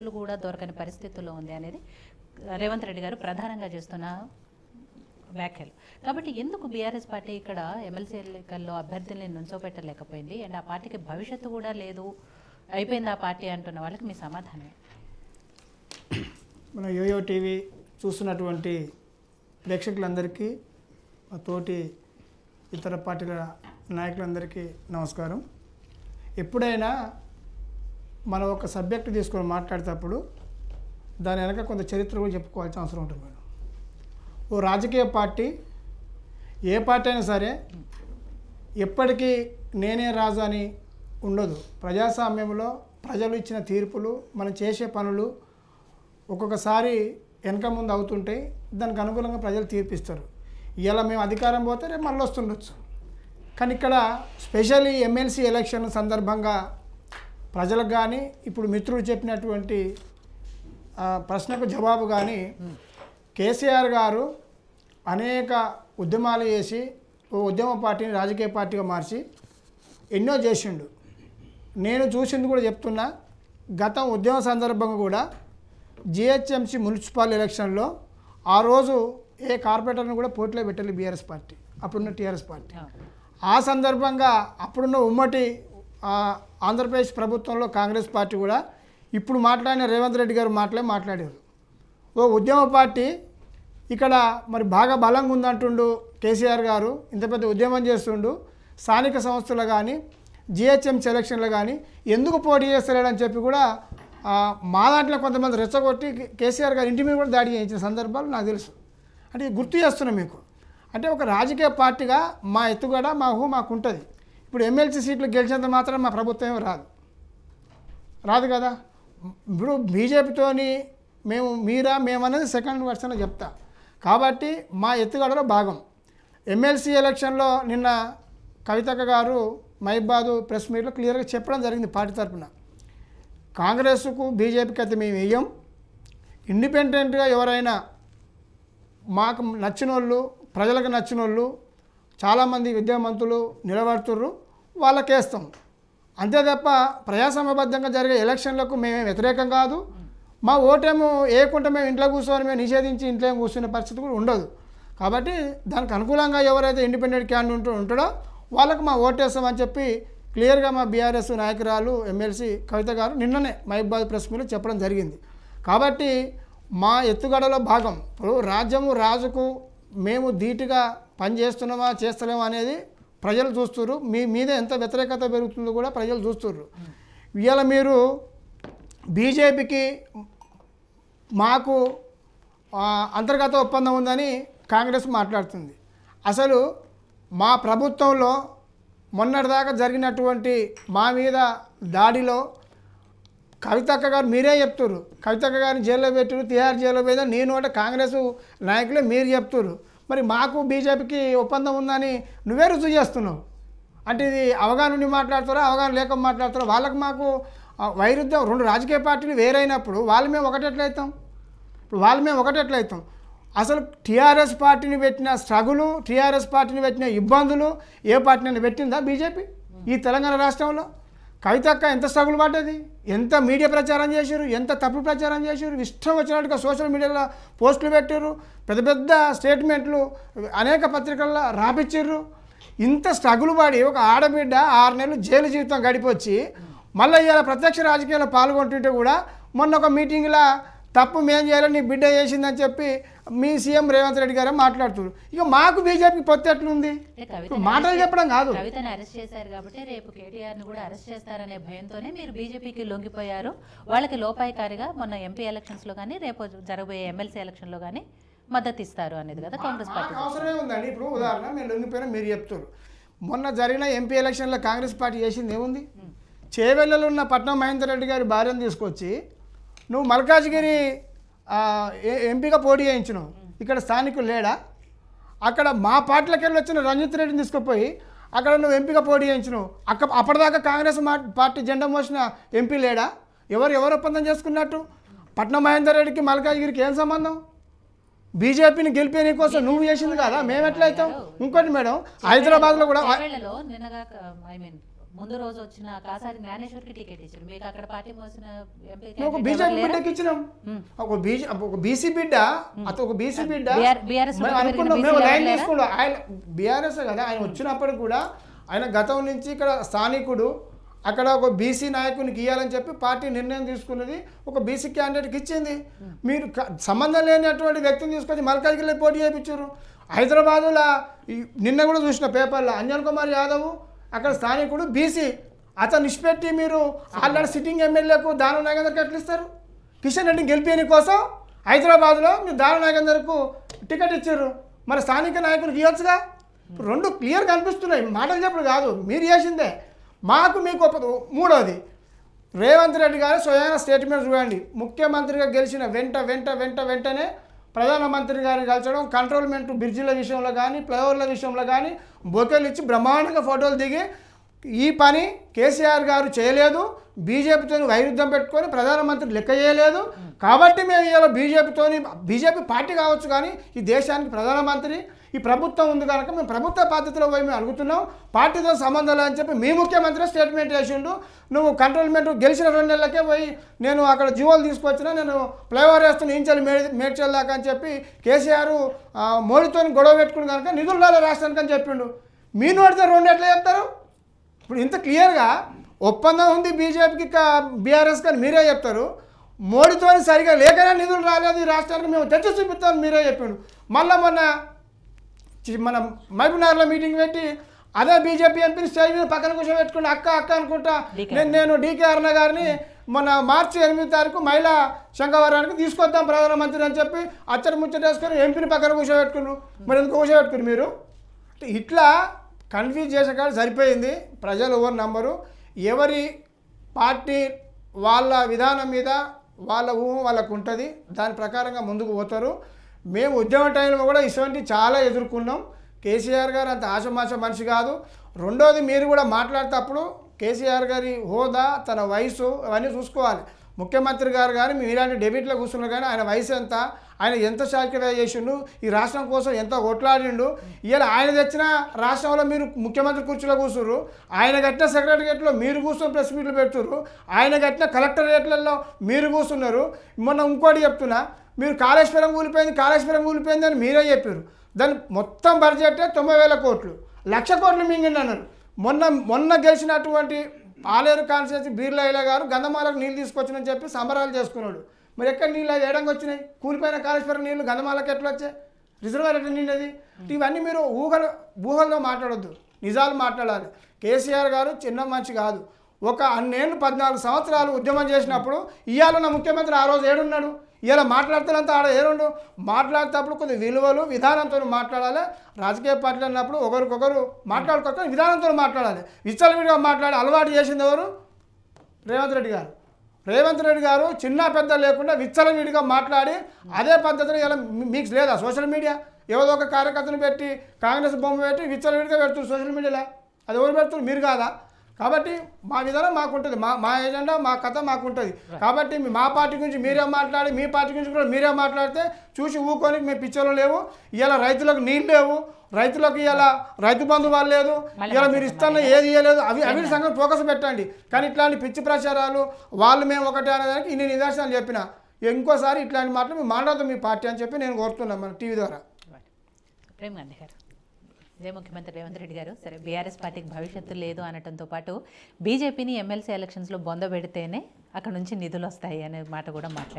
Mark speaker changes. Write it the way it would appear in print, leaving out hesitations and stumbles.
Speaker 1: కూడా దొరకని పరిస్థితుల్లో ఉంది అనేది రేవంత్ రెడ్డి గారు ప్రధానంగా చేస్తున్న వ్యాఖ్యలు. కాబట్టి ఎందుకు బీఆర్ఎస్ పార్టీ ఇక్కడ ఎమ్మెల్సీ ఎన్నికల్లో అభ్యర్థుల్ని నుంచోపెట్టలేకపోయింది? అండ్ ఆ పార్టీకి భవిష్యత్తు కూడా లేదు, అయిపోయింది ఆ పార్టీ అంటున్న వాళ్ళకి మీ సమాధానం?
Speaker 2: మన యోయో టీవీ చూస్తున్నటువంటి ప్రేక్షకులందరికీ, మా తోటి ఇతర పార్టీల నాయకులందరికీ నమస్కారం. ఎప్పుడైనా మనం ఒక సబ్జెక్టు తీసుకొని మాట్లాడేటప్పుడు దాని వెనక కొంత చరిత్ర కూడా చెప్పుకోవాల్సిన అవసరం ఉంటుంది మేడం. ఓ రాజకీయ పార్టీ, ఏ పార్టీ అయినా సరే ఎప్పటికీ నేనే రాజు అని ఉండదు. ప్రజాస్వామ్యంలో ప్రజలు ఇచ్చిన తీర్పులు, మనం చేసే పనులు ఒక్కొక్కసారి వెనక ముందు అవుతుంటాయి. దానికి అనుకూలంగా ప్రజలు తీర్పిస్తారు. ఇలా మేము అధికారం పోతే రేపు మళ్ళీ వస్తుండొచ్చు. కానీ ఇక్కడ స్పెషల్లీ ఎమ్మెల్సీ ఎలక్షన్ సందర్భంగా ప్రజలకు కానీ, ఇప్పుడు మిత్రుడు చెప్పినటువంటి ప్రశ్నకు జవాబు కానీ, కేసీఆర్ గారు అనేక ఉద్యమాలు చేసి ఓ ఉద్యమ పార్టీని రాజకీయ పార్టీగా మార్చి ఎన్నో చేసిండు. నేను చూసింది కూడా చెప్తున్నా. గత ఉద్యమ సందర్భంగా కూడా జిహెచ్ఎంసీ మున్సిపల్ ఎలక్షన్లో ఆ రోజు ఏ కార్పొరేటర్ని కూడా పోటీలో పెట్టాలి బీఆర్ఎస్ పార్టీ, అప్పుడున్న టీఆర్ఎస్ పార్టీ. ఆ సందర్భంగా అప్పుడున్న ఉమ్మటి ఆంధ్రప్రదేశ్ ప్రభుత్వంలో కాంగ్రెస్ పార్టీ కూడా ఇప్పుడు మాట్లాడిన రేవంత్ రెడ్డి గారు మాట్లాడారు. ఓ ఉద్యమ పార్టీ ఇక్కడ మరి బాగా బలంగా ఉందంటుండు కేసీఆర్ గారు, ఇంత పెద్ద ఉద్యమం చేస్తుండు, స్థానిక సంస్థలు కానీ జిహెచ్ఎంసీ సెలక్షన్లు కానీ ఎందుకు పోటీ చేస్తలేడని చెప్పి కూడా మా దాంట్లో కొంతమంది రెచ్చగొట్టి కేసీఆర్ గారు ఇంటి మీద కూడా దాడి చేయించిన సందర్భాలు నాకు తెలుసు. అంటే గుర్తు చేస్తున్నాం మీకు. అంటే ఒక రాజకీయ పార్టీగా మా ఎత్తుగడ మాకు ఉంటుంది. ఇప్పుడు ఎమ్మెల్సీ సీట్లు గెలిచేంత మాత్రం మా ప్రభుత్వం రాదు కదా. ఇప్పుడు బీజేపీతోని మేమనేది సెకండ్ వర్షన్లో చెప్తా. కాబట్టి మా ఎత్తుగడలో భాగం. ఎమ్మెల్సీ ఎలక్షన్లో నిన్న కవితక్క గారు మహిబాదు ప్రెస్ మీట్లో క్లియర్గా చెప్పడం జరిగింది. పార్టీ తరఫున కాంగ్రెస్కు బీజేపీకి అయితే మేము వెయ్యం, ఇండిపెండెంట్గా ఎవరైనా మాకు నచ్చిన వాళ్ళు, ప్రజలకు నచ్చిన వాళ్ళు చాలామంది విద్యావంతులు నిలబడుతుర్రు, వాళ్ళకేస్తాం. అంతే తప్ప ప్రజాస్వామ్యబద్ధంగా జరిగే ఎలక్షన్లకు మేమేం వ్యతిరేకం కాదు. మా ఓటేమో వేయకుండా మేము ఇంట్లో కూర్చొని మేము నిషేధించి ఇంట్లో కూర్చునే పరిస్థితి కూడా ఉండదు. కాబట్టి దానికి అనుకూలంగా ఎవరైతే ఇండిపెండెంట్ క్యాండిడేట్ ఉంటాడో వాళ్ళకు మా ఓటేస్తామని చెప్పి క్లియర్గా మా బీఆర్ఎస్ నాయకురాలు ఎమ్మెల్సీ కవిత గారు నిన్ననే మహిబాద్ ప్రెస్ మీట్లో చెప్పడం జరిగింది. కాబట్టి మా ఎత్తుగడలో భాగం. ఇప్పుడు రాజ్యము రాజుకు మేము ధీటుగా పనిచేస్తున్నామా చేస్తలేమా అనేది ప్రజలు చూస్తున్నారు. మీ మీద ఎంత వ్యతిరేకత పెరుగుతుందో కూడా ప్రజలు చూస్తున్నారు. ఇవాళ మీరు బీజేపీకి మాకు అంతర్గత ఒప్పందం ఉందని కాంగ్రెస్ మాట్లాడుతుంది. అసలు మా ప్రభుత్వంలో మొన్నటిదాకా జరిగినటువంటి మా మీద దాడిలో కవితక్క గారు మీరే చెప్తున్నారు. కవితక్క గారిని జైల్లో పెట్టారు, తిహార్ జైల్లో పోయినా నేను అంటే కాంగ్రెస్ నాయకులే మీరు చెప్తున్నారు. మరి మాకు బీజేపీకి ఒప్పందం ఉందని నువ్వే రుజువు చేస్తున్నావు. అంటే ఇది అవగాహన ఉండి మాట్లాడుతారో అవగాహన లేక మాట్లాడుతారో? వాళ్ళకి మాకు వైరుధ్యం. రెండు రాజకీయ పార్టీలు వేరైనప్పుడు వాళ్ళు మేము ఒకటెట్లయితాం? ఇప్పుడు వాళ్ళు మేము ఒకటెట్లయితాం? అసలు టీఆర్ఎస్ పార్టీని పెట్టిన స్ట్రగులు, టీఆర్ఎస్ పార్టీని పెట్టిన ఇబ్బందులు ఏ పార్టీని పెట్టిందా బీజేపీ ఈ తెలంగాణ రాష్ట్రంలో? కవితక్క ఎంత స్ట్రగుల్ పడ్డది, ఎంత మీడియా ప్రచారం చేశారు, ఎంత తప్పుడు ప్రచారం చేశారు, ఇష్టం వచ్చినట్టుగా సోషల్ మీడియాలో పోస్టులు పెట్టారు, పెద్ద పెద్ద స్టేట్మెంట్లు అనేక పత్రికల్లో రాపిచ్చారు. ఇంత స్ట్రగుల్ పడి ఒక ఆడబిడ్డ 6 నెలలు జైలు జీవితం గడిపొచ్చి మళ్ళీ ఇవాళ ప్రత్యక్ష రాజకీయాల్లో పాల్గొంటుంటే కూడా మొన్న ఒక మీటింగ్లో తప్పు మేం చేయాలని నీ బిడ్డ చేసిందని చెప్పి మీ సీఎం రేవంత్ రెడ్డి గారే మాట్లాడుతున్నారు. ఇక మాకు బీజేపీకి పొత్తు ఎట్లుంది? మాటలు చెప్పడం కాదు.
Speaker 1: కవితను అరెస్ట్ చేశారు కాబట్టి రేపు కేటీఆర్ని కూడా అరెస్ట్ చేస్తారనే భయంతోనే మీరు బీజేపీకి లొంగిపోయారు. వాళ్ళకి లోపాయికారిగా మొన్న ఎంపీ ఎలక్షన్స్లో కానీ రేపు జరగబోయే ఎమ్మెల్సీ ఎలక్షన్లో కానీ మద్దతు ఇస్తారు అనేది కదా కాంగ్రెస్ పార్టీ.
Speaker 2: అవసరమే ఉందండి. ఇప్పుడు ఉదాహరణ మేము లొంగిపోయినా మీరు చెప్తారు. మొన్న జరిగిన ఎంపీ ఎలక్షన్లో కాంగ్రెస్ పార్టీ చేసింది ఏముంది? చేవెళ్ళలో ఉన్న పట్నం మహేందర్ రెడ్డి గారి భార్యను తీసుకొచ్చి నువ్వు మల్కాజ్గిరి ఎంపీగా పోటీ చేయించినావు. ఇక్కడ స్థానికులు లేడా? అక్కడ మా పార్టీలకు వెళ్ళి వచ్చిన రంజిత్ రెడ్డిని తీసుకుపోయి అక్కడ నువ్వు ఎంపీగా పోటీ చేయించినావు. అప్పటిదాకా కాంగ్రెస్ పార్టీ జెండా మోసిన ఎంపీ లేడా? ఎవరు ఒప్పందం చేసుకున్నట్టు? పట్నం మహేందర్ రెడ్డికి మల్కాజ్గిరికి ఏం సంబంధం? బీజేపీని గెలిపే కోసం నువ్వు చేసింది కదా, మేము ఎట్లయితాం? ఇంకోటి మేడం, హైదరాబాద్లో కూడా
Speaker 1: ముందు రోజు వచ్చిన కాసారి జ్ఞానేశ్వర్కి టికెట్ ఇచ్చారు, మీకు అక్కడ పార్టీ మోసిన ఎంపీ
Speaker 2: ఒక బీజేపీ బిడ్డకి ఇచ్చినాం, ఒక బీసీ బిడ్డ, అతను ఒక బీసీ బిడ్డ అనుకున్నాం. మేము లైన్ తీసుకున్నాం. ఆయన బీఆర్ఎస్ కదా, ఆయన వచ్చినప్పుడు కూడా ఆయన గతం నుంచి ఇక్కడ స్థానికుడు, అక్కడ ఒక బీసీ నాయకునికి ఇవ్వాలని చెప్పి పార్టీ నిర్ణయం తీసుకున్నది, ఒక బీసీ క్యాండిడేట్కి ఇచ్చింది. మీరు సంబంధం లేనటువంటి వ్యక్తిని తీసుకొచ్చి మల్కాజ్గిరిలో పోటీ చేయించారు. హైదరాబాదులో నిన్న కూడా చూసిన పేపర్లో అంజన్ కుమార్ యాదవ్ అక్కడ స్థానికుడు బీసీ, అతను నిష్పెట్టి మీరు ఆల్రెడీ సిట్టింగ్ ఎమ్మెల్యేకు దానం నాగేందర్కి ఎట్లా ఇస్తారు? కిషన్ రెడ్డిని గెలిపేని కోసం హైదరాబాద్లో మీరు దానం నాగేందర్కు టికెట్ ఇచ్చారు, మరి స్థానిక నాయకునికి ఇవ్వచ్చుగా. రెండు క్లియర్ కనిపిస్తున్నాయి, మాటలు చెప్పుడు కాదు, మీరు చేసిందే. మాకు మీకు మూడోది, రేవంత్ రెడ్డి గారు స్వయాన స్టేట్మెంట్ చూడండి. ముఖ్యమంత్రిగా గెలిచిన వెంటనే ప్రధానమంత్రి గారిని కలిసడం, కంట్రోల్మెంట్ బ్రిడ్జిల విషయంలో కానీ ఫ్లైఓవర్ల విషయంలో కానీ బొకేలు ఇచ్చి బ్రహ్మాండంగా ఫోటోలు దిగి, ఈ పని కేసీఆర్ గారు చేయలేదు, బీజేపీతో వైరుధ్యం పెట్టుకొని ప్రధానమంత్రి లెక్క చేయలేదు. కాబట్టి మేము ఇవాళ బీజేపీ పార్టీ కావచ్చు కానీ ఈ దేశానికి ప్రధానమంత్రి, ఈ ప్రభుత్వం ఉంది కనుక మేము ప్రభుత్వ పద్ధతిలో పోయి మేము అడుగుతున్నాం, పార్టీతో సంబంధం లేదని చెప్పి మీ ముఖ్యమంత్రి స్టేట్మెంట్ చేసిండు. నువ్వు కంట్రోల్మెంట్ గెలిచిన 2 నెలలకే పోయి నేను అక్కడ జీవోలు తీసుకొచ్చినా, నేను ఫ్లైఓవర్ వేస్తున్న ఇంచలు మేడ్చల్ దాకా అని చెప్పి కేసీఆర్ మోడీతో గొడవ పెట్టుకుని కనుక నిధులు రాలే రాష్ట్రానికి అని చెప్పిండు. మీ నోటితో 2 ఎట్లా చెప్తారు? ఇప్పుడు ఇంత క్లియర్గా ఒప్పందం ఉంది బీజేపీకి బీఆర్ఎస్ కానీ మీరే చెప్తారు. మోడీతో సరిగా లేకనే నిధులు రాలేదు ఈ రాష్ట్రానికి, మేము తెచ్చి చూపిస్తామని మీరే చెప్పిండు. మళ్ళీ మన మహబూబ్నగర్లో మీటింగ్ పెట్టి అదే బీజేపీ ఎంపీని స్టేజ్ మీద పక్కన కూర్చోబెట్టుకుంటే అక్క అనుకుంటా నేను డీకే అరుణ గారిని మన మార్చి 8వ తారీఖు మహిళా శంఖవరానికి తీసుకొద్దాం ప్రధానమంత్రి అని చెప్పి అచ్చడి ముచ్చట వేసుకొని ఎంపీని పక్కన కూర్చోబెట్టుకున్నారు. మరి ఎందుకు కూర్చోబెట్టుకున్నారు మీరు? ఇట్లా కన్ఫ్యూజ్ చేసే కాదు సరిపోయింది. ప్రజలు ఎవరు నమ్మరు, ఎవరి పార్టీ వాళ్ళ విధానం మీద వాళ్ళ ఊహ వాళ్ళకు ఉంటుంది, దాని ప్రకారంగా ముందుకు పోతారు. మేము ఉద్యమ టైంలో కూడా ఇటువంటి చాలా ఎదుర్కొన్నాం. కేసీఆర్ గారు అంత ఆశమాష మనిషి కాదు. రెండోది, మీరు కూడా మాట్లాడేటప్పుడు కేసీఆర్ గారి హోదా, తన వయసు అవన్నీ చూసుకోవాలి. ముఖ్యమంత్రి గారు కానీ మీరు ఇలాంటి డెబిట్లో కూర్చున్నారు కానీ ఆయన వయసు ఎంత, ఆయన ఎంత సాక్రిఫైస్ చేసిండు, ఈ రాష్ట్రం కోసం ఎంత కొట్లాడిండు. ఇవాళ ఆయన తెచ్చిన రాష్ట్రంలో మీరు ముఖ్యమంత్రి కుర్చీలో కూర్చున్నారు, ఆయన కట్టిన సెక్రటరియట్లో మీరు కూర్చొని ప్రెస్ మీట్లు పెడుతున్నారు, ఆయన కట్టిన కలెక్టరేట్లలో మీరు కూర్చున్నారు. మొన్న ఇంకోటి చెప్తున్నా, మీరు కాళేశ్వరం కూలిపోయింది అని మీరే చెప్పారు. దాని మొత్తం బడ్జెట్ 90,000 కోట్లు, 1,00,000 కోట్లు మింగిండి అన్నారు. మొన్న గెలిచినటువంటి ఆలేరు కాన్స్టిట్యున్సీ బీర్లయ్య గారు గంధమాలకు నీళ్ళు తీసుకొచ్చినని చెప్పి సంబరాలు చేసుకున్నాడు. మరి ఎక్కడ నీళ్ళు ఏడంగా వచ్చినాయి? కూలిపోయిన కాళేశ్వరం నీళ్ళు గంధమాలకు ఎట్లా వచ్చాయి? రిజర్వాయర్ ఎట్లా నిండేది? ఇవన్నీ మీరు ఊహల్లో మాట్లాడొద్దు, నిజాలు మాట్లాడాలి. కేసీఆర్ గారు చిన్న మనిషి కాదు. ఒక అన్నేళ్ళు 14 సంవత్సరాలు ఉద్యమం చేసినప్పుడు ఇవాళ నా ముఖ్యమంత్రి ఆ రోజు ఏడున్నాడు? ఇలా మాట్లాడుతున్నంత ఆడ ఏరుండు. మాట్లాడేటప్పుడు కొద్ది విలువలు విధానంతో మాట్లాడాలి. రాజకీయ పార్టీలు అన్నప్పుడు ఒకరికొకరు మాట్లాడుకోక విధానంతో మాట్లాడాలి. విచ్చలవిడిగా మాట్లాడి అలవాటు చేసింది ఎవరు? రేవంత్ రెడ్డి గారు చిన్న పెద్ద లేకుండా విచ్చలవిడిగా మాట్లాడి అదే పద్ధతిలో ఇలా మీకు లేదా సోషల్ మీడియా? ఏదో ఒక కార్యకర్తను పెట్టి కాంగ్రెస్ బొమ్మ పెట్టి విచ్చలవిడిగా పెడుతున్నారు సోషల్ మీడియాలో. అది ఎవరు పెడుతున్నారు? మీరు కాదా? కాబట్టి మా విధానం మాకుంటుంది, మా ఎజెండా మా కథ మాకుంటుంది. కాబట్టి మా పార్టీ గురించి మీరే మాట్లాడి మీ పార్టీ గురించి కూడా మీరే మాట్లాడితే చూసి ఊకొని మేము పిచ్చోళ్ళు లేవు. ఇలా రైతులకు నీళ్ళు లేవు, రైతులకు ఇలా రైతు బంధు వాళ్ళు లేదు, ఇలా మీరు ఇస్తాను ఏది ఇవ్వలేదు, అవి సంగతి ఫోకస్ పెట్టండి. కానీ ఇట్లాంటి పిచ్చి ప్రచారాలు వాళ్ళు మేము ఒకటే అనేదానికి ఇన్ని నిదర్శనాలు చెప్పిన ఇంకోసారి ఇట్లాంటి మాటలు మేము మాట్లాడతాం మీ పార్టీ అని చెప్పి నేను కోరుతున్నాను మన టీవీ ద్వారా.
Speaker 1: ప్రేమ్ గాంధీ గారు, జై ముఖ్యమంత్రి రేవంత్ రెడ్డి గారు, సరే బీఆర్ఎస్ పార్టీకి భవిష్యత్తు లేదు అనడంతో పాటు బీజేపీని ఎమ్మెల్సీ ఎలక్షన్స్లో బొంద పెడితేనే అక్కడ నుంచి నిధులు వస్తాయి అనే మాట కూడా మాట్లాడారు.